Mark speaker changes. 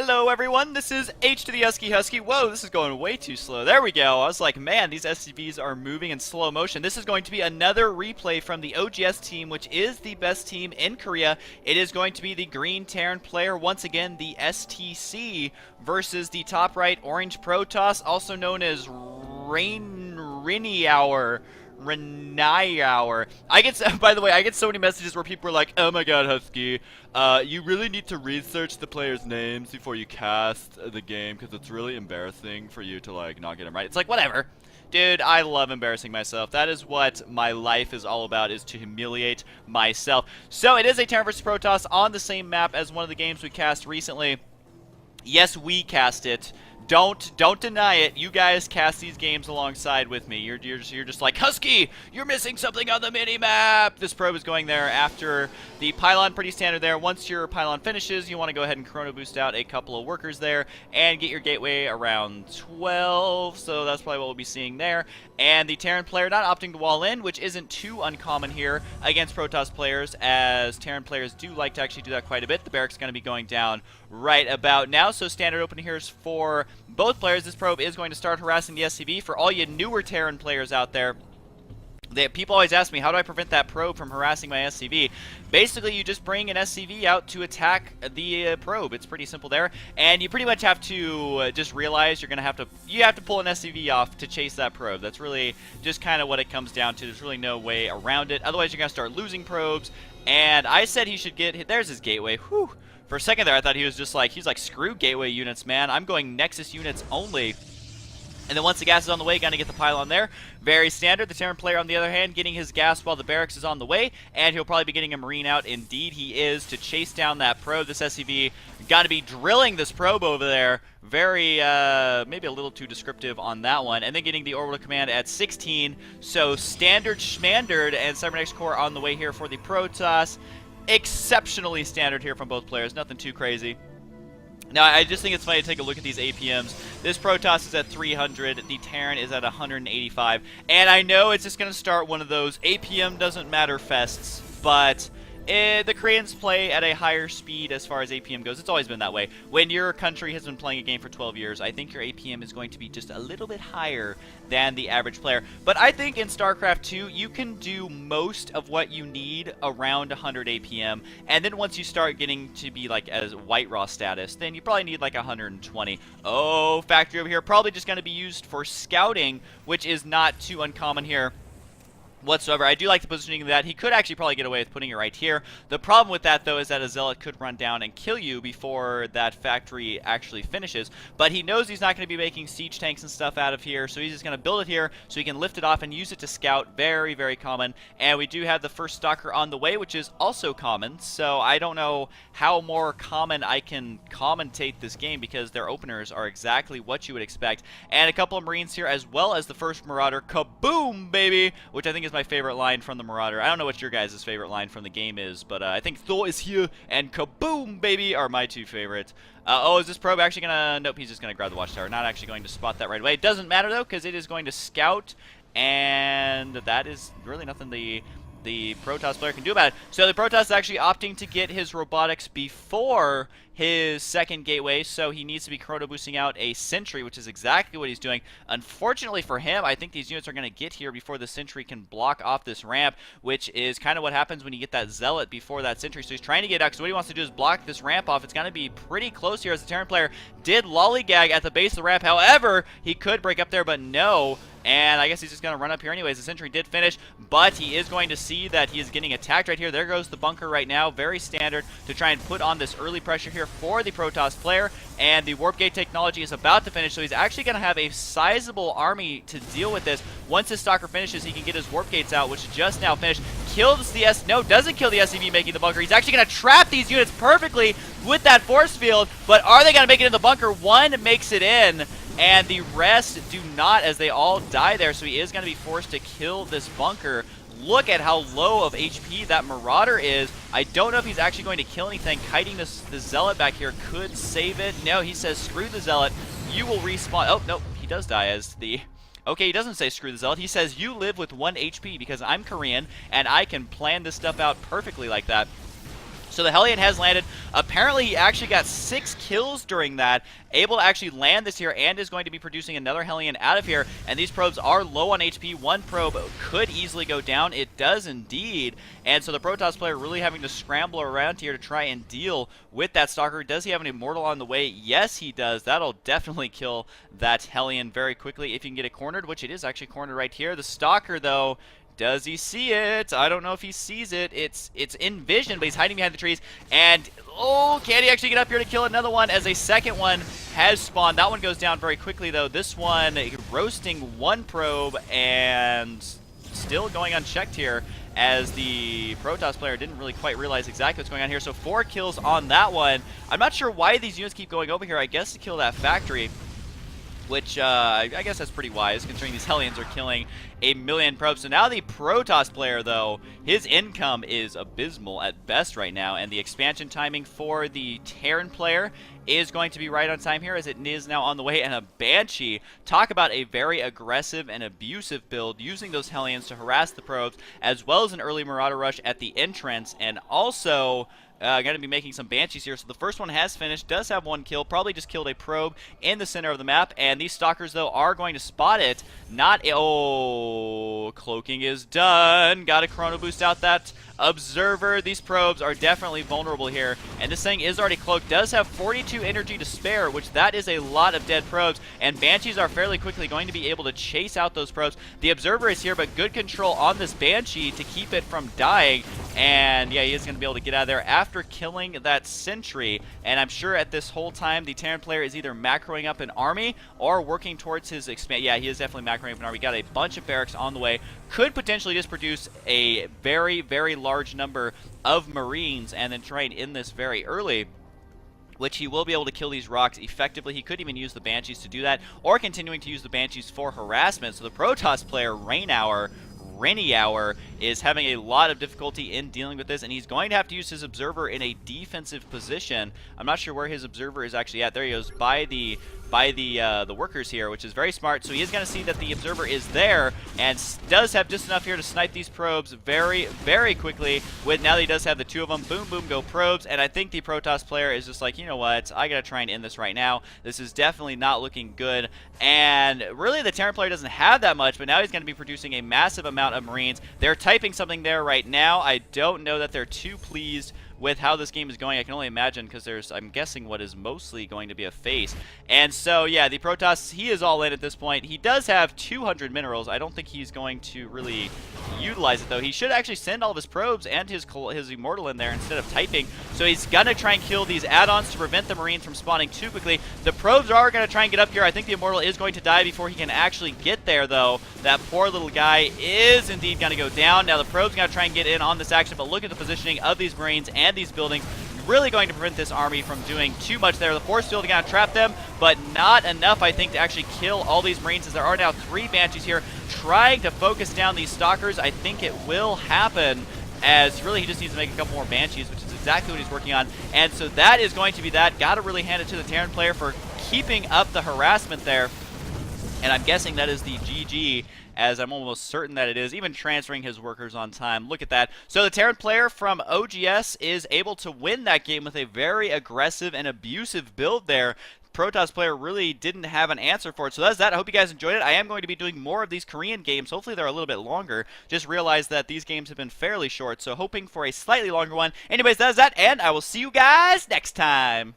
Speaker 1: Hello everyone, this is oGsTheSC. Whoa, this is going way too slow. There we go. I was like, man, these SCVs are moving in slow motion. This is going to be another replay from the OGS team, which is the best team in Korea. It is going to be the green Terran player, once again, the STC, versus the top right orange Protoss, also known as RenieHouR. I get, by the way, I get so many messages where people are like, oh my god, Husky, you really need to research the players' names before you cast the game, because it's really embarrassing for you to, like, not get them right. It's like, whatever. Dude, I love embarrassing myself. That is what my life is all about, is to humiliate myself. So, it is a Terran vs. Protoss on the same map as one of the games we cast recently. Yes, we cast it. Don't deny it. You guys cast these games alongside with me. You're just like, Husky, you're missing something on the mini-map. This probe is going there after the pylon. Pretty standard there. Once your pylon finishes, you want to go ahead and chrono boost out a couple of workers there and get your gateway around 12. So that's probably what we'll be seeing there. And the Terran player not opting to wall in, which isn't too uncommon here against Protoss players, as Terran players do like to actually do that quite a bit. The barracks going to be going down right about now. So standard opening here is for both players. This probe is going to start harassing the SCV. For all you newer Terran players out there, people always ask me, how do I prevent that probe from harassing my SCV? Basically, you just bring an SCV out to attack the probe. It's pretty simple there, and you pretty much have to just realize you have to pull an SCV off to chase that probe. That's really just kind of what it comes down to. There's really no way around it. Otherwise, you're gonna start losing probes. And I said he should get hit. There's his gateway. Whew. For a second there, I thought he was just like, he's like, screw gateway units, man. I'm going Nexus units only. And then once the gas is on the way, gonna get the pylon there. Very standard. The Terran player, on the other hand, getting his gas while the barracks is on the way, and he'll probably be getting a Marine out. Indeed, he is, to chase down that probe. This SCV got to be drilling this probe over there. Very, maybe a little too descriptive on that one. And then getting the orbital command at 16. So standard schmandered, and Cybernetic Core on the way here for the Protoss. Exceptionally standard here from both players. Nothing too crazy. Now, I just think it's funny to take a look at these APMs. This Protoss is at 300, the Terran is at 185, and I know it's just going to start one of those APM doesn't matter fests, but the Koreans play at a higher speed as far as APM goes. It's always been that way. When your country has been playing a game for 12 years, I think your APM is going to be just a little bit higher than the average player. But I think in StarCraft 2, you can do most of what you need around 100 APM, and then once you start getting to be like as White Raw status, then you probably need like 120. Oh, factory over here, probably just going to be used for scouting, which is not too uncommon here whatsoever. I do like the positioning of that. He could actually probably get away with putting it right here. The problem with that, though, is that a Zealot could run down and kill you before that factory actually finishes. But he knows he's not going to be making siege tanks and stuff out of here, so he's just going to build it here so he can lift it off and use it to scout. Very, very common. And we do have the first Stalker on the way, which is also common. So I don't know how more common I can commentate this game, because their openers are exactly what you would expect. And a couple of Marines here, as well as the first Marauder. Kaboom, baby! Which I think is my favorite line from the Marauder. I don't know what your guys' favorite line from the game is, but I think Thor is here and kaboom, baby, are my two favorites. Oh, is this probe actually gonna... Nope, he's just gonna grab the watchtower. Not actually going to spot that right away. It doesn't matter, though, because it is going to scout, and that is really nothing the Protoss player can do about it. So the Protoss is actually opting to get his robotics before his second gateway, so he needs to be chrono boosting out a sentry, which is exactly what he's doing. Unfortunately for him, I think these units are going to get here before the sentry can block off this ramp, which is kind of what happens when you get that Zealot before that sentry. So he's trying to get out, so what he wants to do is block this ramp off. It's going to be pretty close here, as the Terran player did lollygag at the base of the ramp. However, he could break up there, but no. And I guess he's just going to run up here anyways. The sentry did finish, but he is going to see that he is getting attacked right here. There goes the bunker right now. Very standard to try and put on this early pressure here for the Protoss player. And the warp gate technology is about to finish, so he's actually going to have a sizable army to deal with this. Once his Stalker finishes, he can get his warp gates out, which just now finished. Kills the doesn't kill the SCV making the bunker. He's actually going to trap these units perfectly with that force field, but are they going to make it in the bunker? One makes it in, and the rest do not, as they all die there, so he is going to be forced to kill this bunker. Look at how low of HP that Marauder is. I don't know if he's actually going to kill anything. Kiting the Zealot back here could save it. No, he says, screw the Zealot. You will respawn. Oh, no, he does die as the... Okay, he doesn't say screw the Zealot. He says, you live with 1 HP because I'm Korean, and I can plan this stuff out perfectly like that. So the Hellion has landed. Apparently, he actually got 6 kills during that, able to actually land this here, and is going to be producing another Hellion out of here. And these probes are low on HP. One probe could easily go down. It does indeed. And so the Protoss player really having to scramble around here to try and deal with that Stalker. Does he have an Immortal on the way? Yes, he does. That'll definitely kill that Hellion very quickly if you can get it cornered, which it is actually cornered right here. The Stalker, though, does he see it? I don't know if he sees it. It's in vision, but he's hiding behind the trees. And, oh, can he actually get up here to kill another one as a second one has spawned? That one goes down very quickly, though. This one roasting one probe and still going unchecked here as the Protoss player didn't really quite realize exactly what's going on here. So 4 kills on that one. I'm not sure why these units keep going over here. I guess to kill that factory, which I guess that's pretty wise, considering these Hellions are killing a million probes. So now the Protoss player, though, his income is abysmal at best right now, and the expansion timing for the Terran player is going to be right on time here, as it is now on the way. And a Banshee, talk about a very aggressive and abusive build, using those Hellions to harass the probes, as well as an early Marauder rush at the entrance, and also going to be making some Banshees here. So the first one has finished, does have 1 kill, probably just killed a probe in the center of the map, and these Stalkers, though, are going to spot it. Not a... Oh, cloaking is done. Got a Chrono Boost out that Observer. These probes are definitely vulnerable here, and this thing is already cloaked. Does have 42 energy to spare, which that is a lot of dead probes, and Banshees are fairly quickly going to be able to chase out those probes. The Observer is here, but good control on this Banshee to keep it from dying, and yeah, he is going to be able to get out of there after killing that Sentry. And I'm sure at this whole time the Terran player is either macroing up an army or working towards his expand. Yeah, he is definitely macroing up an army. Got a bunch of barracks on the way. Could potentially just produce a very, very large number of Marines and then try and end this very early, which he will be able to kill these rocks effectively. He could even use the Banshees to do that, or continuing to use the Banshees for harassment. So the Protoss player, RenieHouR, is having a lot of difficulty in dealing with this, and he's going to have to use his Observer in a defensive position. I'm not sure where his Observer is actually at. There he goes, by the workers here, which is very smart. So he is going to see that the Observer is there, and does have just enough here to snipe these probes very, very quickly. With now that he does have the 2 of them, boom, boom, go probes. And I think the Protoss player is just like, you know what, I gotta try and end this right now. This is definitely not looking good. And really, the Terran player doesn't have that much, but now he's going to be producing a massive amount of Marines. They're typing something there right now. I don't know that they're too pleased with how this game is going. I can only imagine, because there's, I'm guessing, what is mostly going to be a face. And so, yeah, the Protoss, he is all in at this point. He does have 200 minerals. I don't think he's going to really utilize it, though. He should actually send all of his probes and his Immortal in there instead of typing. So he's going to try and kill these add-ons to prevent the Marines from spawning too quickly. The probes are going to try and get up here. I think the Immortal is going to die before he can actually get there, though. That poor little guy is indeed going to go down. Now the probe's going to try and get in on this action, but look at the positioning of these Marines and these buildings. Really going to prevent this army from doing too much there. The force field going to trap them, but not enough, I think, to actually kill all these Marines, as there are now 3 Banshees here trying to focus down these Stalkers. I think it will happen, as really he just needs to make a couple more Banshees, which is exactly what he's working on. And so that is going to be that. Got to really hand it to the Terran player for keeping up the harassment there. And I'm guessing that is the GG, as I'm almost certain that it is, even transferring his workers on time. Look at that. So the Terran player from OGS is able to win that game with a very aggressive and abusive build there. Protoss player really didn't have an answer for it. So that's that. I hope you guys enjoyed it. I am going to be doing more of these Korean games. Hopefully they're a little bit longer. Just realized that these games have been fairly short, so hoping for a slightly longer one. Anyways, that's that, and I will see you guys next time.